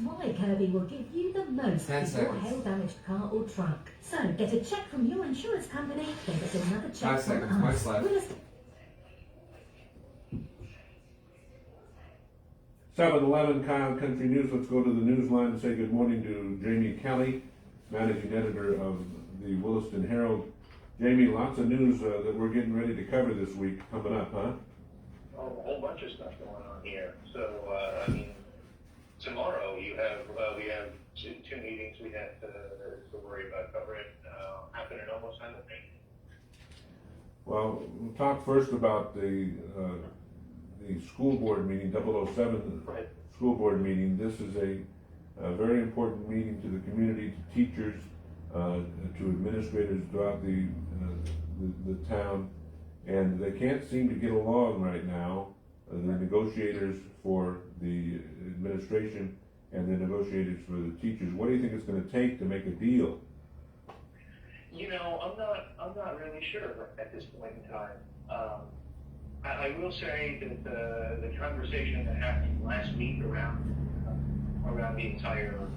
why Kirby will give you the most for your hail-damaged car or truck. So get a check from your insurance company, then get another check 5 from seconds, us. my slap. Williston. 7-Eleven Kyle Country News. Let's go to the news line and say good morning to Jamie Kelly, managing editor of the Williston Herald. Jamie, lots of news that we're getting ready to cover this week coming up, huh? Oh, a whole bunch of stuff going on here. So, I mean, tomorrow we have two meetings we have to worry about covering, happening almost simultaneously. Well, we'll talk first about the school board meeting, 007 Right. school board meeting. This is a very important meeting to the community, to teachers, to administrators throughout the town, and they can't seem to get along right now. The negotiators for the administration and the negotiators for the teachers. What do you think it's going to take to make a deal? You know, I'm not really sure at this point in time. I will say that the conversation that happened last week around the entire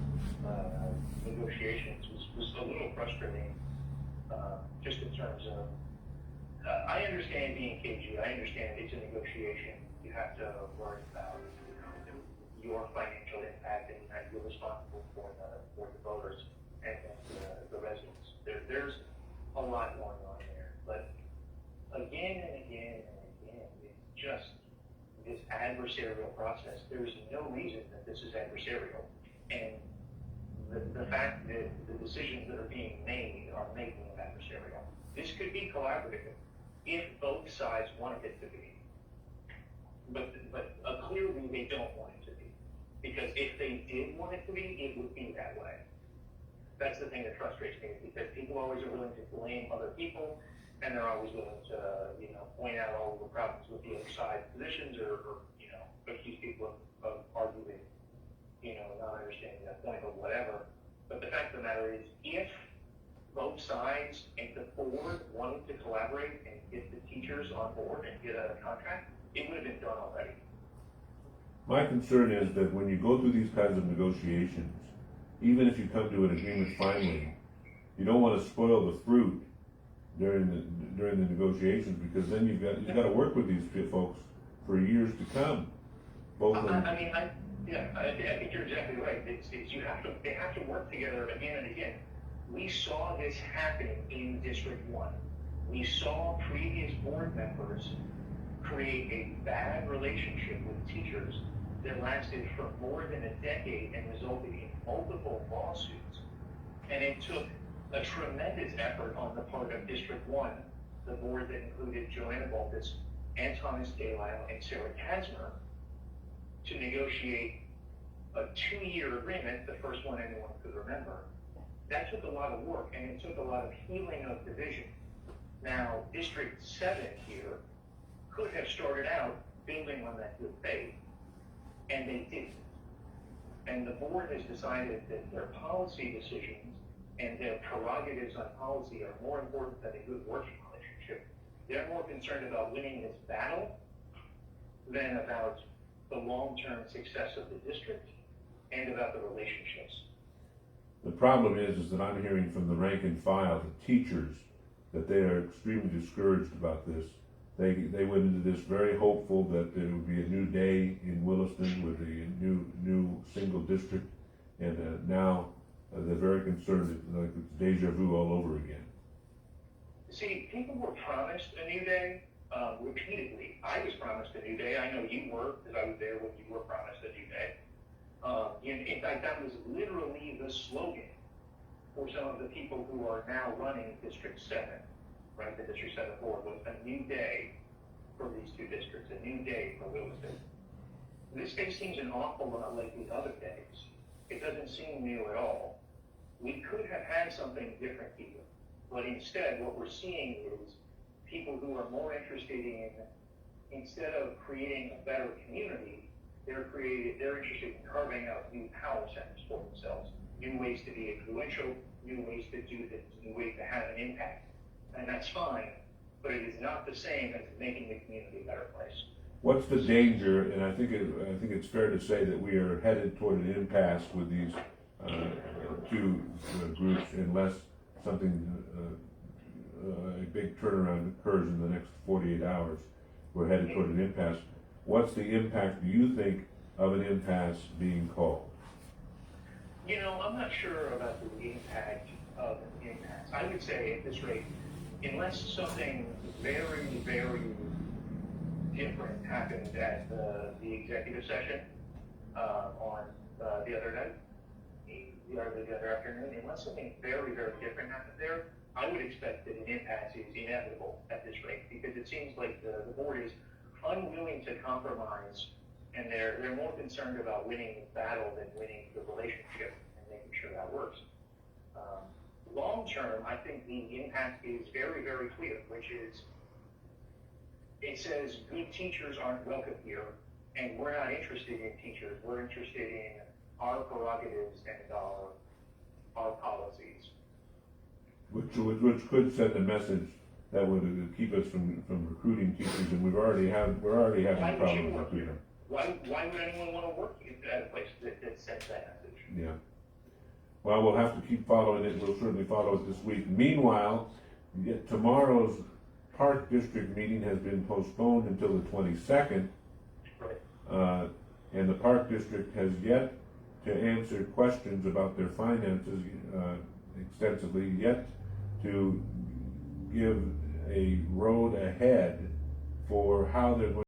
negotiations was a little frustrating, just in terms of, I understand being cagey, I understand it's a negotiation, you have to worry about, your financial impact, and you're responsible for the voters and the residents. There's a lot going on there, but again and again and again, it's just this adversarial process. There's no reason that this is adversarial, and the fact that the decisions that are being made are making it adversarial. This could be collaborative if both sides wanted it to be, but clearly they don't want it to be, because if they did want it to be, it would be that way. That's the thing that frustrates me, because people always are willing to blame other people, and they're always willing to, point out all the problems with the other side's positions, or accuse people of arguing, not understanding that point or whatever. But the fact of the matter is, if both sides and the board wanted to collaborate and get the teachers on board and get a contract, it would have been done already. My concern is that when you go through these kinds of negotiations, even if you come to an agreement finally, you don't want to spoil the fruit during the negotiations, because then you've got to work with these folks for years to come. I think you're exactly right. They have to work together again and again. We saw this happen in District 1. We saw previous board members create a bad relationship with teachers that lasted for more than a decade and resulted in multiple lawsuits. And it took a tremendous effort on the part of District 1, the board that included Joanna Baltus and Thomas Delisle and Sarah Kasmer, to negotiate a 2-year agreement, the first one anyone could remember. That took a lot of work, and it took a lot of healing of division. Now, District 7 here could have started out building on that good faith, and they didn't. And the board has decided that their policy decisions and their prerogatives on policy are more important than a good working relationship. They're more concerned about winning this battle than about the long-term success of the district and about the relationships. The problem is that I'm hearing from the rank and file, the teachers, that they are extremely discouraged about this. They went into this very hopeful that there would be a new day in Williston with a new single district, and now they're very concerned that like it's deja vu all over again. See, people were promised a new day repeatedly. I was promised a new day. I know you were, because I was there when you were promised a new day. In fact, that was literally the slogan for some of the people who are now running District 7, right? The District 7 board was a new day for these two districts, a new day for Williston. This day seems an awful lot like the other days. It doesn't seem new at all. We could have had something different here, but instead what we're seeing is people who are more interested in, instead of creating a better community, they're interested in carving out new power centers for themselves, new ways to be influential, new ways to do things, new ways to have an impact. And that's fine, but it is not the same as making the community a better place. what's the danger, and I think it's fair to say that we are headed toward an impasse with these two groups unless something, a big turnaround occurs in the next 48 hours. We're headed toward an impasse. What's the impact, do you think, of an impasse being called? You know, I'm not sure about the impact of an impasse. I would say at this rate, unless something very, very different happened at the executive session on the other night, the other afternoon, unless something very, very different happened there, I would expect that an impasse is inevitable at this rate, because it seems like the board is unwilling to compromise, and they're more concerned about winning the battle than winning the relationship and making sure that works. Long term, I think the impact is very, very clear, which is it says good teachers aren't welcome here, and we're not interested in teachers. We're interested in our prerogatives and our policies. Which could send a message that would keep us from recruiting teachers, and we're already having problems recruiting. Why would anyone want to work at a place that sends that message? Yeah. Well, we'll have to keep following it. We'll certainly follow it this week. Meanwhile, tomorrow's Park District meeting has been postponed until the 22nd. Right. And the Park District has yet to answer questions about their finances extensively, yet to give a road ahead for how they're going